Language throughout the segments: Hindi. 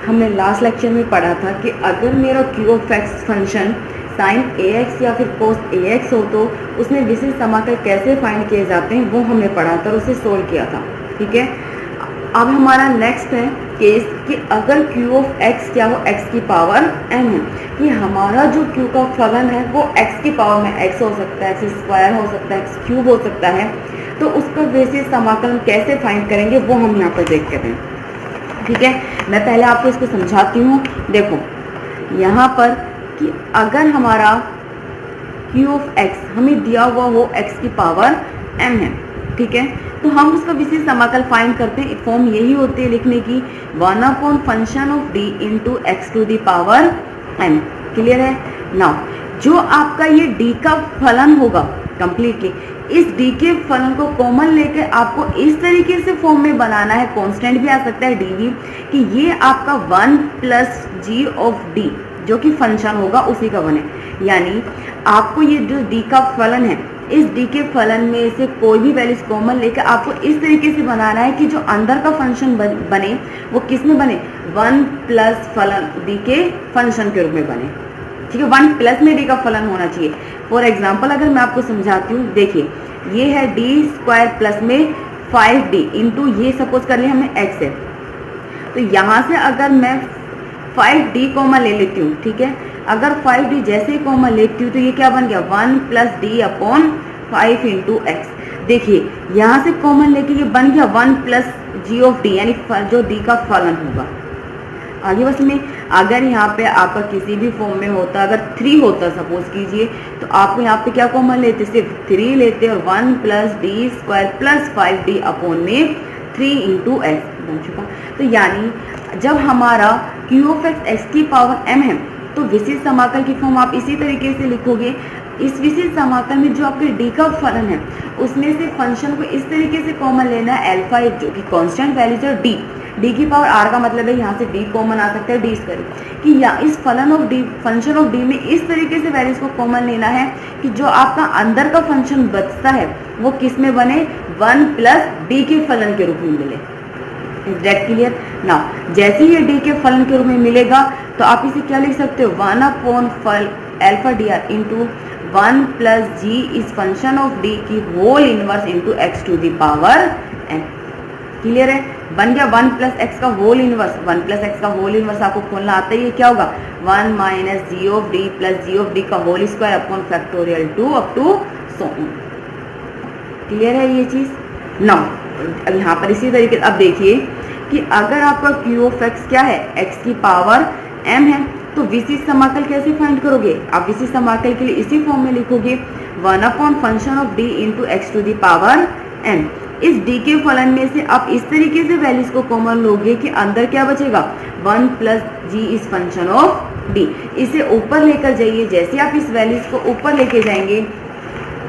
हमने लास्ट लेक्चर में पढ़ा था कि अगर मेरा Q of x function sine A x या फिर कोस ए एक्स हो तो उसमें विशिष्ट समाकल कैसे फाइंड किए जाते हैं वो हमने पढ़ा था और उसे सोल्व किया था। ठीक है, अब हमारा नेक्स्ट है केस कि अगर क्यू ऑफ एक्स क्या हो एक्स की पावर एम है, कि हमारा जो क्यू का फलन है वो एक्स की पावर में एक्स हो सकता है, एक्स स्क्वायर हो सकता है, एक्स क्यूब हो सकता है, तो उसका विशिष्ट समाकलन कैसे फाइंड करेंगे वो हम यहाँ पर देखते हैं। ठीक है, मैं पहले आपको इसको समझाती हूँ। देखो यहाँ पर कि अगर हमारा क्यू ऑफ एक्स हमें दिया हुआ हो एक्स की पावर एम है, ठीक है, तो हम उसका विशिष्ट समाकल फाइंड करते हैं। फॉर्म यही होती है लिखने की 1 function of D into x to the power m. Clear है? नाउ जो आपका ये डी का फलन होगा कंप्लीटली, इस डी के फलन को कॉमन लेकर आपको इस तरीके से फॉर्म में बनाना है, कांस्टेंट भी आ सकता है डी भी, कि ये आपका 1 प्लस जी ऑफ डी जो कि फंक्शन होगा उसी का बने। यानी आपको ये जो डी का फलन है, इस डी के फलन में से कोई भी वैल्यूज कॉमन लेकर आपको इस तरीके से बनाना है कि जो अंदर का फंक्शन बने वो किस में बने, 1 प्लस फलन डी के फंक्शन के रूप में बने। ठीक है, 1 प्लस में डी का फलन होना चाहिए। फॉर एग्जाम्पल अगर मैं आपको समझाती हूँ, देखिए ये है डी स्क्वायर प्लस में 5d इंटू ये सपोज कर लिया हमने x है, तो यहाँ से अगर मैं 5d कॉमन ले लेती हूँ, ठीक है, अगर 5d जैसे ही कॉमन लेती हूँ तो ये क्या बन गया 1 plus D upon 5 into x. देखिए यहाँ से कॉमन लेके ये बन गया 1 प्लस जी ऑफ डी, यानी जो डी का फलन होगा। आगे बस में अगर यहाँ पे आपका किसी भी फॉर्म में होता, अगर 3 होता सपोज कीजिए, तो आपको यहाँ पे क्या कॉमन लेते, सिर्फ 3 लेते और 1 plus D square plus 5d upon में 3 इंटू एक्स बन चुका। तो यानी जब हमारा क्यू ऑफ एक्स एक्स की पावर एम है तो विशिष्ट समाकल की फॉर्म आप इसी तरीके से लिखोगे। इस विशिष्ट समाकल में जो आपके डी का फलन है उसमें से फंक्शन को इस तरीके से कॉमन लेना है, अल्फा जो कि कांस्टेंट वैल्यूज है, डी की पावर आर का मतलब है यहाँ से डी कॉमन आ सकता है डी स्क्वायर, कि या इस फलन of D function of D में इस तरीके से वैल्यूज को कॉमन लेना है कि जो आपका अंदर का फंक्शन बचता है वो किस में बने, 1 प्लस डी के फलन के रूप में मिले। Is that clear? नाउ जैसे ही ये डी के फलन के रूप में मिलेगा तो आप इसे क्या लिख सकते हो, 1 upon alpha D R into 1 plus G is function of D की whole inverse into x to the power N. Clear है? बन गया 1 प्लस एक्स का होल इनवर्स। 1 प्लस एक्स का होल इनवर्स आपको खोलना आता ही है, क्या होगा 1 minus G of D plus G of D का whole square upon factorial 2 up to so on. Clear है ये चीज? नाउ अब यहाँ पर इसी तरीके अब देखिए कि अगर आपका क्यू ऑफ एक्स क्या है, एक्स की पावर एम है, तो विशिष्ट समाकल कैसे फाइंड करोगे? आप विशिष्ट समाकल के लिए इसी फॉर्म में लिखोगे 1 upon function of D into x to the power n. इस डी के फलन में से आप इस तरीके से वैल्यूज को कॉमन लोगे कि अंदर क्या बचेगा, 1 plus G is function of D. इसे ऊपर लेकर जाइए, जैसे आप इस वैल्यूज को ऊपर लेके जाएंगे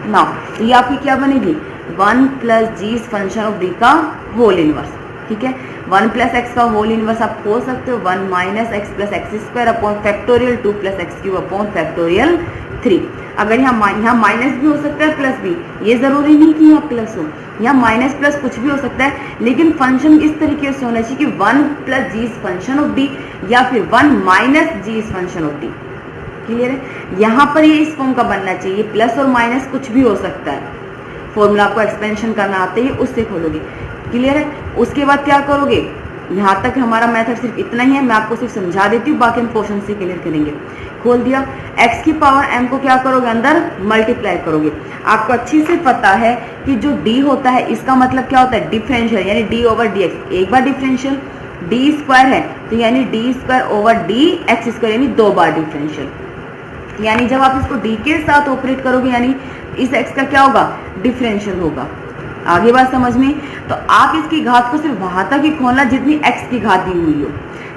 ना, तो ये आपकी क्या बनेगी, 1 plus G is function of D का होल इनवर्स। ठीक है, 1 प्लस एक्स का होल इनवर्स आप खोल सकते हो 1 minus x plus x square upon factorial 2 plus x cube upon factorial 3। अगर यहाँ माइनस भी हो सकता है प्लस भी, ये जरूरी नहीं कि यहाँ प्लस हो, यहाँ माइनस प्लस कुछ भी हो सकता है, लेकिन फंक्शन इस तरीके से होना चाहिए कि 1 plus G is function of D या फिर 1 minus G is function of D. Clear है? यहाँ पर ये इस फॉर्म का बनना चाहिए, प्लस और माइनस कुछ भी हो सकता है। फॉर्मूला आपको एक्सपेंशन करना आता है, उससे खोलोगे। क्लियर है? उसके बाद क्या करोगे, यहाँ तक हमारा मेथड सिर्फ इतना ही है, मैं आपको सिर्फ समझा देती हूँ, बाकी हम क्वेश्चन से क्लियर करेंगे। खोल दिया, x की पावर m को क्या करोगे, अंदर मल्टीप्लाई करोगे। आपको अच्छी से पता है कि जो d होता है इसका मतलब क्या होता है, डिफरेंशियल, यानी d ओवर dx। एक बार डिफरेंशियल, d स्क्वायर है तो यानी d square over d x square, यानी 2 बार डिफरेंशियल। यानी जब आप इसको d के साथ ऑपरेट करोगे यानी इस x का क्या होगा, डिफरेंशियल होगा। आगे बात समझ में? तो आप इसकी घात को सिर्फ वहां तक ही खोलना जितनी x की घात दी हुई हो।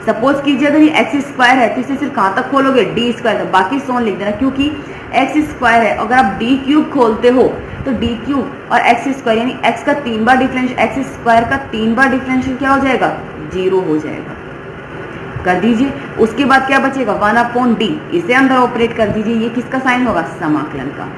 सपोज कीजिए अगर ये एक्स स्क्वायर है तो इसे सिर्फ कहाँ तक खोलोगे, डी स्क्वायर तक, बाकी सोन लिख देना, क्योंकि एक्स स्क्वायर है। अगर आप डी क्यूब खोलते हो तो डी क्यूब और एक्स स्क्वायर यानी एक्स का 3 बार डिफरेंशियल, एक्स स्क्वायर का 3 बार डिफरेंशियल क्या हो जाएगा, 0 हो जाएगा। कर दीजिए, उसके बाद क्या बचेगा, 1 अपॉन डी, इसे अंदर ऑपरेट कर दीजिए। ये किसका साइन होगा, समाकलन का।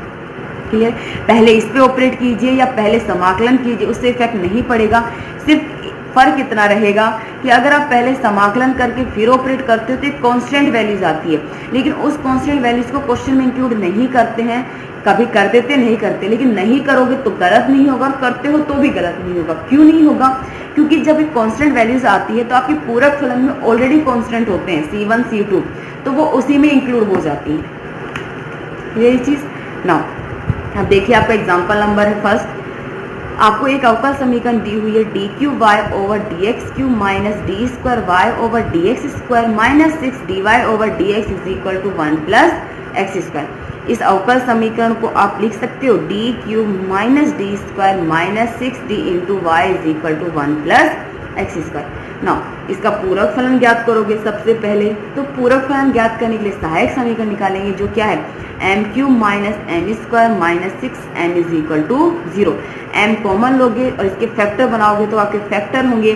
क्लियर? पहले इस पे ऑपरेट कीजिए या पहले समाकलन कीजिए, उससे इफेक्ट नहीं पड़ेगा। सिर्फ फर्क इतना रहेगा कि अगर आप पहले समाकलन करके फिर ऑपरेट करते हो तो एक कांस्टेंट वैल्यूज आती है, लेकिन उस कांस्टेंट वैल्यूज को क्वेश्चन में इंक्लूड नहीं करते हैं। कभी कर देते, नहीं करते, लेकिन नहीं करोगे तो गलत नहीं होगा, करते हो तो भी गलत नहीं होगा। क्यों नहीं होगा? क्योंकि जब एक कांस्टेंट वैल्यूज आती है तो आपके पूरक फलन में ऑलरेडी कांस्टेंट होते हैं C1 C2, तो वो उसी में इंक्लूड हो जाती है। यही चीज नाउ अब देखिए, आपका एग्जाम्पल नंबर है फर्स्ट। आपको एक अवकल समीकरण दी हुई है dq/dx³ minus d²y/dx² minus 6dy/dx is equal to 1 plus x²। इस अवकल समीकरण को आप लिख सकते हो d³ minus d² minus 6d into y is equal to 1 plus x²। Now इसका पूरक फलन ज्ञात करोगे सबसे पहले, तो पूरक फलन ज्ञात करने के लिए सहायक समीकरण निकालेंगे जो क्या है m³ minus m² minus 6n is equal to 0। m common लोगे और इसके फैक्टर बनाओगे तो आपके फैक्टर होंगे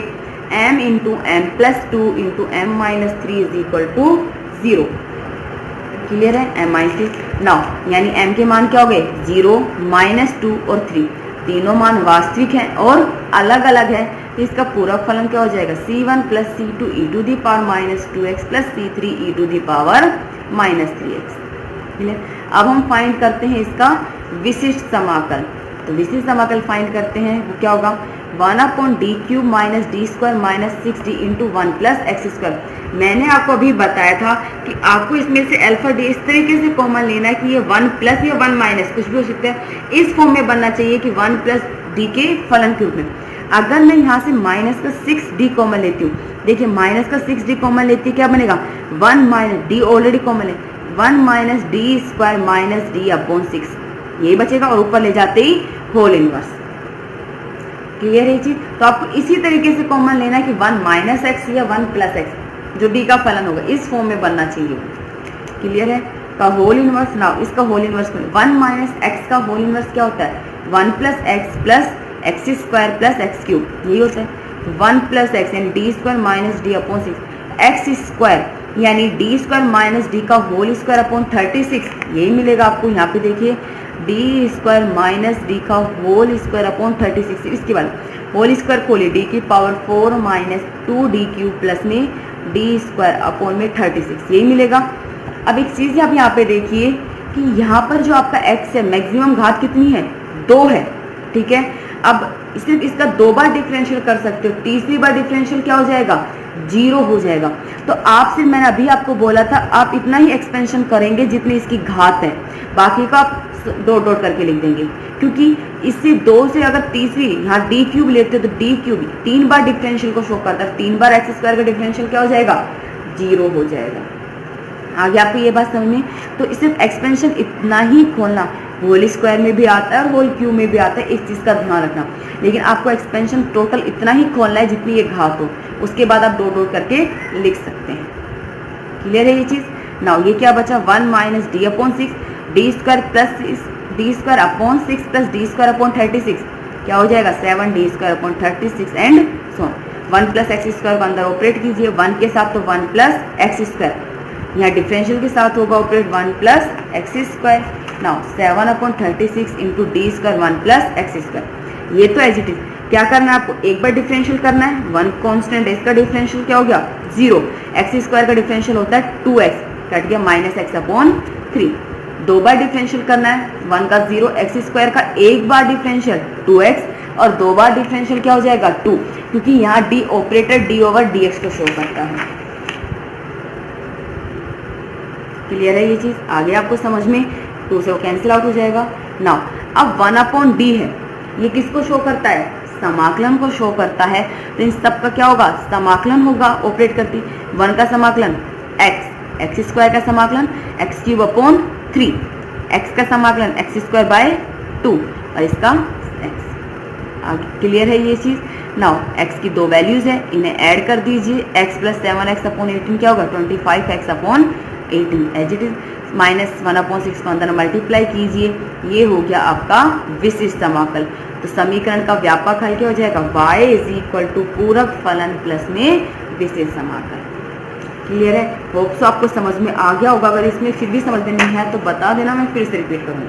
m into m plus 2 into m minus 3 is equal to 0। Clear है? m माइनस 3 नाउ यानी m के मान क्या हो गए 0, माइनस 2 और 3, तीनों मान वास्तविक हैं और अलग अलग है, तो इसका पूरक फलन क्या हो जाएगा C1 plus C2 e to the power minus 2x plus C3 e to the power minus 3x। अब हम फाइंड करते हैं इसका विशिष्ट समाकल। तो विशिष्ट समाकल फाइंड करते हैं, वो क्या होगा 1/d³ minus d² minus 6d into 1 plus x²। मैंने आपको अभी बताया था कि आपको इसमें से अल्फा डी इस तरीके से कॉमन लेना है कि ये 1 प्लस या 1 माइनस कुछ भी हो सकता है, इस फॉर्म में बनना चाहिए कि 1 प्लस डी के फलन के रूप में। अगर मैं यहाँ से माइनस का 6d कॉमन लेती हूँ, देखिए माइनस का 6d कॉमन लेती है क्या बनेगा 1 माइनस डी ऑलरेडी कॉमन है 1 माइनस d² माइनस d/6 यही बचेगा और ऊपर ले जाते ही होल इनवर्स। क्लियर है ये चीज? तो आपको इसी तरीके से कॉमन लेना है कि 1 माइनस एक्स या 1 प्लस एक्स जो डी का फलन होगा इस फॉर्म में बनना चाहिए। क्लियर है? का होल इनवर्स। नाउ इसका होल इनवर्स 1 माइनस एक्स का होल इनवर्स क्या होता है 1 plus x plus x² plus x³ यही होता है 1 प्लस एक्स यानी d² माइनस d/6 x² यानी d² माइनस डी का होल स्क्वायर अपॉन 36 यही मिलेगा आपको। यहाँ पे देखिए d² माइनस डी का होल स्क्वायर अपॉन 36। इसके बाद होल स्क्वायर खोलिए d की पावर 4 माइनस 2d³ प्लस में d² अपॉन में 36 यही मिलेगा। अब एक चीज आप यहाँ पे देखिए कि यहाँ पर जो आपका x है मैक्सिमम घात कितनी है 2 है। ठीक है, अब सिर्फ इसका 2 बार डिफरेंशियल कर सकते हो, तीसरी बार डिफरेंशियल क्या हो जाएगा 0 हो जाएगा। तो आप सिर्फ मैंने अभी आपको बोला था आप इतना ही एक्सपेंशन करेंगे जितनी इसकी घात है, बाकी का आप डॉट डॉट करके लिख देंगे, क्योंकि इससे 2 से अगर तीसरी यहाँ d³ लेते हो तो d³ 3 बार डिफरेंशियल को शो करता है, 3 बार x² का डिफरेंशियल क्या हो जाएगा 0 हो जाएगा। आगे आपको ये बात समझ में, तो सिर्फ एक्सपेंशन इतना ही खोलना, होल स्क्वायर में भी आता है और होल क्यूब में भी आता है, इस चीज़ का ध्यान रखना। लेकिन आपको एक्सपेंशन टोटल इतना ही खोलना है जितनी ये घात हो, उसके बाद आप डॉट डॉट करके लिख सकते हैं। क्लियर है ये चीज़? नाउ ये क्या बचा 1 minus d/6 d² plus d² upon 6 plus d² upon 36 क्या हो जाएगा 7d² upon 36 and so 1 plus x² को अंदर ऑपरेट कीजिए 1 के साथ तो 1 प्लस x², यहाँ डिफरेंशियल के साथ होगा operate 1 plus x²। Now 7/36 into d² 1 plus x²। ये तो एज इट इज क्या करना है आपको, एक बार डिफरेंशियल करना है, 1 कांस्टेंट है इसका डिफरेंशियल क्या हो गया 0, x² का डिफरेंशियल होता है 2x कट गया माइनस x/3। 2 बार डिफरेंशियल करना है, 1 का 0, x² का एक बार डिफरेंशियल 2x और 2 बार डिफरेंशियल क्या हो जाएगा 2, क्योंकि यहाँ d ऑपरेटर d/dx को शो करता है। क्लियर है ये चीज? आगे आपको समझ में 2 से वो कैंसिल आउट हो जाएगा। नाउ अब 1/d है, ये किसको शो करता है समाकलन को शो करता है, तो इन सब का क्या होगा समाकलन होगा ऑपरेट करती। 1 का समाकलन x² का समाकलन x³ अपॉन 3, x का समाकलन x²/2 और इसका x। क्लियर है ये चीज? नाउ x की 2 वैल्यूज है, इन्हें ऐड कर दीजिए, x प्लस 7x अपॉन 18 क्या होगा 25x upon 18 as it is, minus 1/6 को अंदर मल्टीप्लाई कीजिए, ये हो गया आपका विशिष्ट समाकल। तो समीकरण का व्यापक हल क्या हो जाएगा y इज इक्वल टू पूरक फलन प्लस में विशिष्ट समाकल। क्लियर है? होप सो आपको समझ में आ गया होगा। अगर इसमें फिर भी समझ में नहीं है तो बता देना, मैं फिर से रिपीट करूँगी।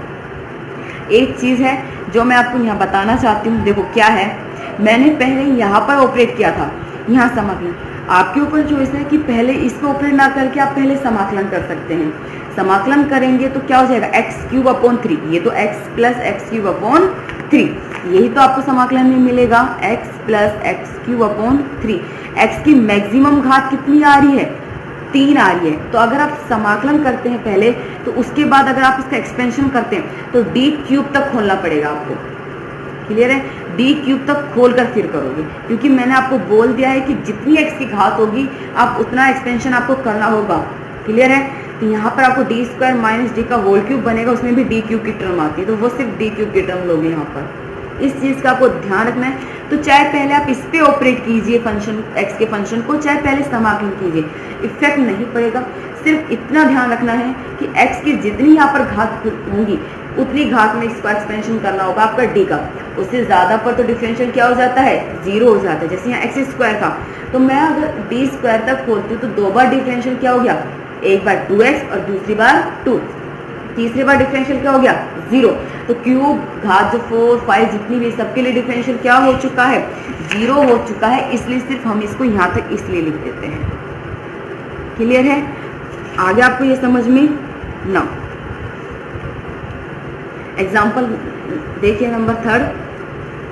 एक चीज़ है जो मैं आपको यहाँ बताना चाहती हूँ, देखो क्या है मैंने पहले यहाँ पर ऑपरेट किया था, यहाँ समाकलन। आपके ऊपर चॉइस है कि पहले इसको ऑपरेट ना करके आप पहले समाकलन कर सकते हैं। समाकलन करेंगे तो क्या हो जाएगा, एक्स क्यूब अपॉन 3, ये तो x plus x cube upon 3, यही तो आपको समाकलन में मिलेगा, x plus x cube upon 3। X की मैक्सिमम घात कितनी आ रही है, 3 आ रही है। तो अगर आप समाकलन करते हैं पहले, तो उसके बाद अगर आप इसका एक्सपेंशन करते हैं तो डी क्यूब तक खोलना पड़ेगा आपको। क्लियर है, डी क्यूब तक खोल कर फिर करोगे, क्योंकि मैंने आपको बोल दिया है कि जितनी एक्स की घात होगी आप उतना एक्सपेंशन आपको करना होगा। क्लियर है, तो यहाँ पर आपको डी स्क्वायर माइनस डी का होल क्यूब बनेगा, उसमें भी डी क्यूब की टर्म आती है, तो वो सिर्फ डी क्यूब की टर्म लोगे यहाँ पर। इस चीज़ का आपको ध्यान रखना है। तो चाहे पहले आप इस पे ऑपरेट कीजिए फंक्शन, एक्स के फंक्शन को, चाहे पहले समाकलन कीजिए, इफेक्ट नहीं पड़ेगा। सिर्फ इतना ध्यान रखना है कि एक्स की जितनी यहाँ पर घात होंगी उतनी घात में इसका एक्सपेंशन करना होगा आपका डी का। उससे ज़्यादा पर तो डिफरेंशियल क्या हो जाता है, 0 हो जाता है। जैसे यहाँ एक्स स्क्वायर था, तो मैं अगर डी स्क्वायर तक खोलती हूँ तो 2 बार डिफरेंशियल क्या हो गया, एक बार 2x और दूसरी बार 2, तीसरी बार डिफरेंशियल क्या हो गया, 0। तो क्यूब घात जो 4, 5 जितनी भी सबके लिए डिफरेंशियल क्या हो चुका है, 0 हो चुका है। इसलिए सिर्फ हम इसको यहाँ तक इसलिए लिख देते हैं। क्लियर है, आगे आपको ये समझ में ना। एग्जाम्पल देखिए नंबर 3,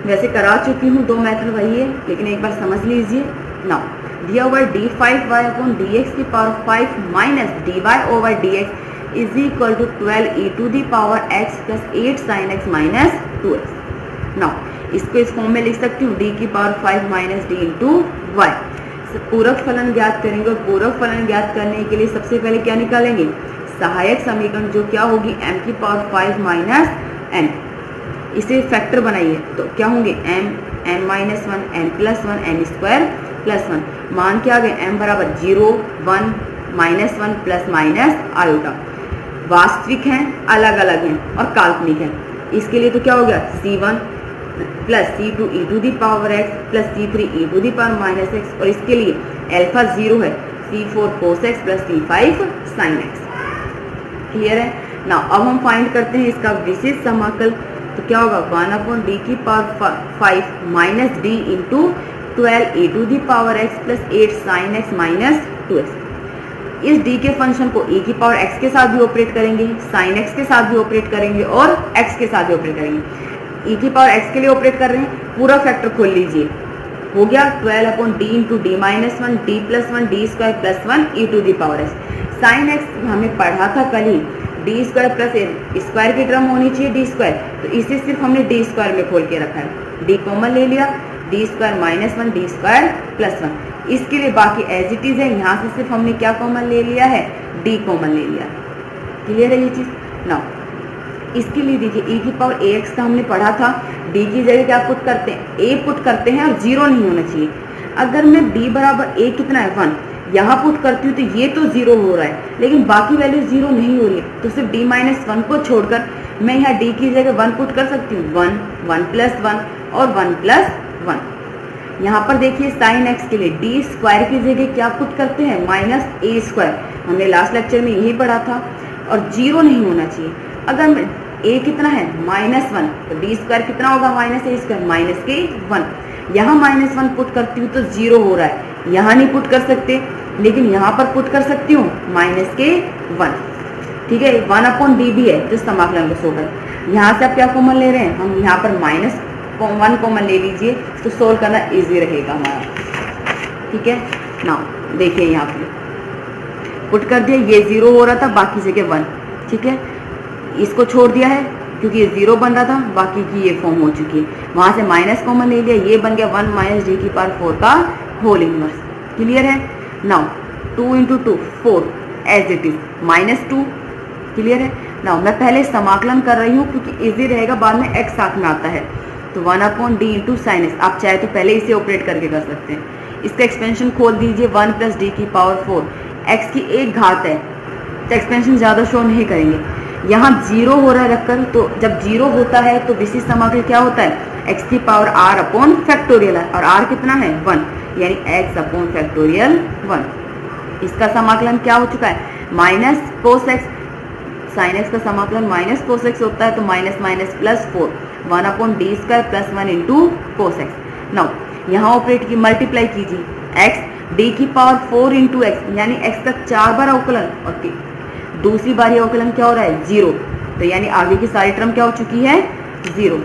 वैसे करा चुकी हूँ, 2 मेथड वही है, लेकिन एक बार समझ लीजिए ना। दिया हुआ d5y अपॉन dx की power 5 minus dy over dx is equal to 12 e to the power x plus 8 sin x minus 2x। Now इसको इस फॉर्म में लिख सकती हूँ, d की power 5 minus D into y. पूरक फलन ज्ञात करेंगे, और पूरक फलन ज्ञात करने के लिए सबसे पहले क्या निकालेंगे, सहायक समीकरण, जो क्या होगी m की पावर 5 माइनस n। इसे फैक्टर बनाइए तो क्या होंगे, m n minus 1 n plus 1 n square plus 1। मान क्या आ गए, m बराबर 0, 1, माइनस 1 प्लस माइनस आयोटा। वास्तविक हैं, अलग अलग हैं और काल्पनिक हैं। इसके लिए तो क्या हो गया, c1 plus c2 e to the power x plus c3 e to the power minus x, और इसके लिए अल्फा 0 है, c4 cos x plus c5 sin x। Clear है ना। अब हम फाइंड करते हैं इसका विशेष समाकल, तो क्या होगा, 1 अपॉन डी की power 5 minus D into 12 e to the power x plus 8 sin x minus 2x। इस d के फंक्शन को e की पावर x के साथ भी ऑपरेट करेंगे, sin x के साथ भी ऑपरेट करेंगे और x के साथ भी ऑपरेट करेंगे। e की पावर x के लिए ऑपरेट कर रहे हैं, पूरा फैक्टर खोल लीजिए, हो गया 12 upon D into D minus 1 D plus 1 D square plus 1 e to the power x। sin x हमें पढ़ा था कल ही, डी स्क्वायर प्लस स्क्वायर की टर्म होनी चाहिए डी स्क्वायर, तो इसे सिर्फ हमने डी स्क्वायर में खोल के रखा है, डी कॉमन ले लिया, D square minus 1 D square plus 1। इसके लिए बाकी एज इट इज है, यहाँ से सिर्फ हमने क्या कॉमन ले लिया है, डी कॉमन ले लिया। क्लियर है ये चीज ना। इसके लिए देखिए e की पावर ax का हमने पढ़ा था, d की जगह क्या पुट करते हैं, a पुट करते हैं और 0 नहीं होना चाहिए। अगर मैं d बराबर a कितना है 1 यहाँ पुट करती हूँ तो ये तो 0 हो रहा है, लेकिन बाकी वैल्यू 0 नहीं हो रही है, तो सिर्फ d माइनस 1 को छोड़कर मैं यहाँ d की जगह 1 पुट कर सकती हूँ, 1, 1 प्लस 1 और 1 प्लस 1। यहाँ पर देखिए साइन x के लिए डी स्क्वायर की जगह क्या पुट करते हैं, माइनस ए स्क्वायर, हमने लास्ट लेक्चर में यही पढ़ा था, और 0 नहीं होना चाहिए। अगर a कितना है -1, तो डी स्क्वायर कितना होगा, माइनस ए स्क्वायर माइनस के 1। यहाँ -1 पुट करती हूँ तो 0 हो रहा है, यहाँ नहीं पुट कर सकते, लेकिन यहाँ पर पुट कर सकती हूँ माइनस के 1। ठीक है, 1 अपॉन डी भी है, तो समाकलन को सोल्व। यहाँ से आप क्या कॉमन ले रहे हैं, हम यहाँ पर -1 कॉमन ले लीजिए, तो सोल्व करना इजी रहेगा हमारा। ठीक है ना, देखिए यहाँ पे पुट कर दिया, ये 0 हो रहा था, बाकी जगह 1। ठीक है, इसको छोड़ दिया है क्योंकि ये 0 बन रहा था, बाकी की ये फॉर्म हो चुकी है। वहाँ से माइनस कॉमन ले लिया, ये बन गया 1 माइनस डी की पावर 4 का होल इनवर्स। क्लियर है। Now 2 into 2 4 as it is -2। Clear है। नाउ मैं पहले समाकलन कर रही हूँ क्योंकि इजी रहेगा, बाद में x साथ में आता है, तो 1 upon D into sine x. आप चाहे तो पहले इसे ऑपरेट करके कर सकते हैं। इसका एक्सपेंशन खोल दीजिए, 1 प्लस डी की पावर 4, x की एक घात है, तो एक्सपेंशन ज़्यादा शो नहीं करेंगे। यहाँ 0 हो रहा है रखकर, तो जब 0 होता है तो विशिष्ट समाकल क्या होता है, x की पावर r अपॉन फैक्टोरियल है, और r कितना है 1, यानी x अपॉन फैक्टोरियल 1। इसका समाकलन क्या हो चुका है, minus cos x, sine x का समाकलन माइनस कोस एक्स होता है, तो minus minus plus 4, 1 upon D square plus 1 into cos x. Now यहाँ ऑपरेट की मल्टीप्लाई कीजिए, x d की पावर 4 इंटू एक्स यानी x का 4 बार अवकलन, और दूसरी बार ये अवकलन क्या हो रहा है 0, तो यानी आगे की सारी टर्म क्या हो चुकी है 0।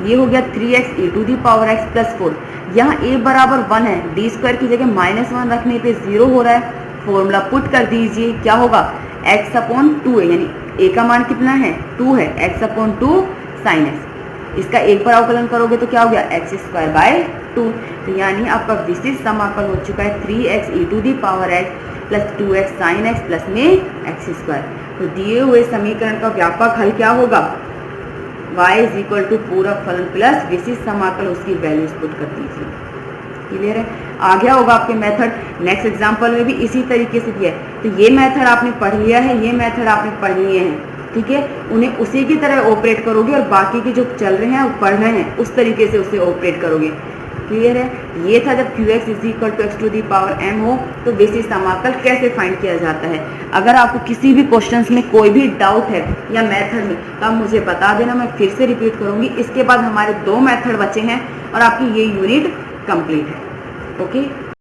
ये हो गया 3x e to the power x plus 4। यहाँ a बराबर 1 है, डी स्क्वायर की जगह -1 रखने पे 0 हो रहा है। फॉर्मूला पुट कर दीजिए, क्या होगा x अपॉन 2 है, यानी a का मान कितना है 2 है, x अपॉन 2 साइन x। इसका एक बार अवकलन करोगे तो क्या हो गया x स्क्वायर बाय 2। तो यानी आपका विशिष्ट समाकल हो चुका है 3x e to the power x plus 2x sine x plus में x स्क्वायर। तो दिए हुए समीकरण का व्यापक हल क्या होगा, y इज इक्वल टू पूरक फलन प्लस विशिष्ट समाकल, उसकी वैल्यूज पुट कर दीजिए। क्लियर है, आ गया होगा आपके मेथड। नेक्स्ट एग्जांपल में भी इसी तरीके से दिया है, तो ये मेथड आपने पढ़ लिया है, ये मेथड आपने पढ़ लिए हैं, ठीक है। उन्हें उसी की तरह ऑपरेट करोगे और बाकी के जो चल रहे हैं वो पढ़ रहे हैं उस तरीके से उसे ऑपरेट करोगे। क्लियर है, ये था जब qx is equal to x to the power m हो तो विशिष्ट समाकल कैसे फाइंड किया जाता है। अगर आपको किसी भी क्वेश्चंस में कोई भी डाउट है या मेथड में तो आप मुझे बता देना, मैं फिर से रिपीट करूंगी। इसके बाद हमारे 2 मेथड बचे हैं और आपकी ये यूनिट कंप्लीट है। ओके।